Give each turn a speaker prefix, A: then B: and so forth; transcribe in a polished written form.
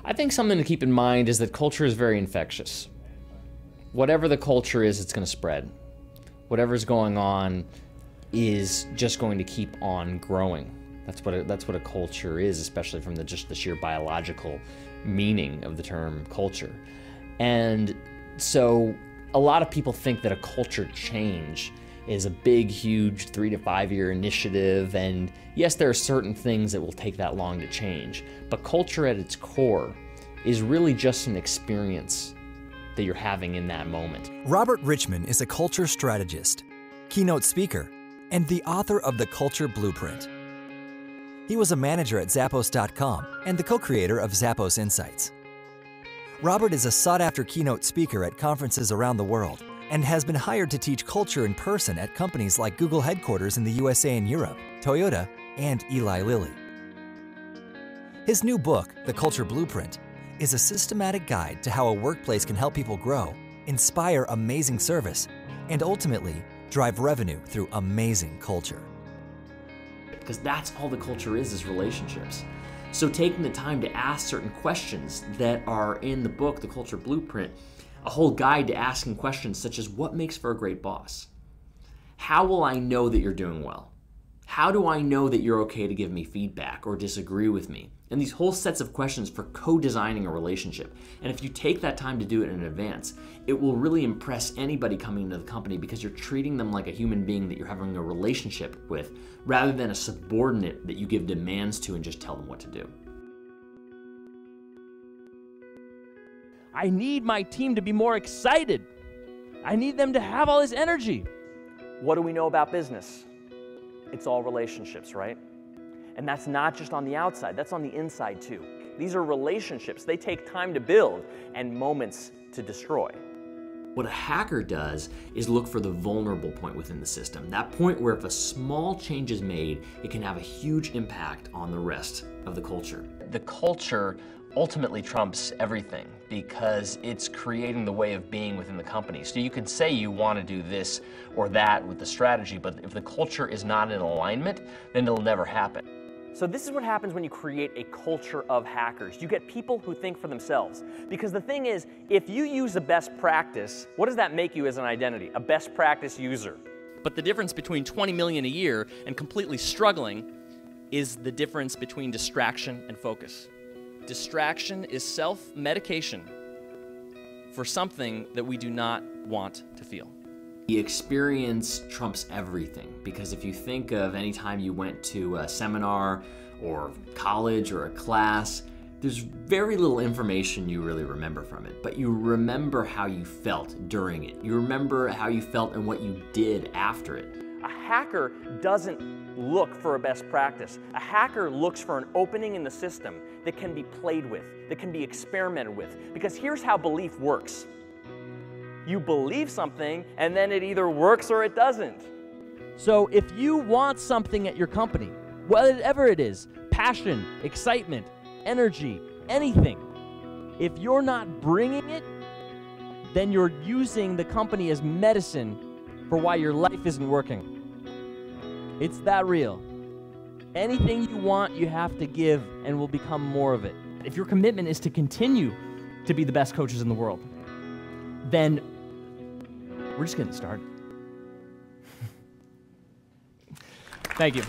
A: I think something to keep in mind is that culture is very infectious. Whatever the culture is, it's going to spread. Whatever's going on is just going to keep on growing. That's what a culture is, especially from just the sheer biological meaning of the term culture. And so a lot of people think that a culture change is a big, huge 3 to 5 year initiative, and yes, there are certain things that will take that long to change, but culture at its core is really just an experience that you're having in that moment.
B: Robert Richman is a culture strategist, keynote speaker, and the author of The Culture Blueprint. He was a manager at Zappos.com and the co-creator of Zappos Insights. Robert is a sought-after keynote speaker at conferences around the world and has been hired to teach culture in person at companies like Google headquarters in the USA and Europe, Toyota, and Eli Lilly. His new book, The Culture Blueprint, is a systematic guide to how a workplace can help people grow, inspire amazing service, and ultimately drive revenue through amazing culture.
A: Because that's all the culture is relationships. So taking the time to ask certain questions that are in the book, The Culture Blueprint, a whole guide to asking questions such as, what makes for a great boss? How will I know that you're doing well? How do I know that you're okay to give me feedback or disagree with me? And these whole sets of questions for co-designing a relationship. And if you take that time to do it in advance, it will really impress anybody coming into the company because you're treating them like a human being that you're having a relationship with, rather than a subordinate that you give demands to and just tell them what to do.
C: I need my team to be more excited. I need them to have all this energy. What do we know about business? It's all relationships, right? And that's not just on the outside, that's on the inside too. These are relationships. They take time to build and moments to destroy.
A: What a hacker does is look for the vulnerable point within the system. That point where if a small change is made, it can have a huge impact on the rest of the culture.
D: The culture ultimately trumps everything because it's creating the way of being within the company. So you can say you want to do this or that with the strategy, but if the culture is not in alignment, then it'll never happen.
C: So this is what happens when you create a culture of hackers. You get people who think for themselves. Because the thing is, if you use a best practice, what does that make you as an identity? A best practice user. But the difference between 20 million a year and completely struggling is the difference between distraction and focus. Distraction is self-medication for something that we do not want to feel.
A: The experience trumps everything, because if you think of any time you went to a seminar or college or a class, there's very little information you really remember from it, but you remember how you felt during it. You remember how you felt and what you did after it.
C: A hacker doesn't look for a best practice. A hacker looks for an opening in the system that can be played with, that can be experimented with. Because here's how belief works. You believe something, and then it either works or it doesn't. So if you want something at your company, whatever it is, passion, excitement, energy, anything, if you're not bringing it, then you're using the company as medicine for why your life isn't working. It's that real. Anything you want, you have to give and will become more of it. If your commitment is to continue to be the best coaches in the world, then we're just getting started. Thank you.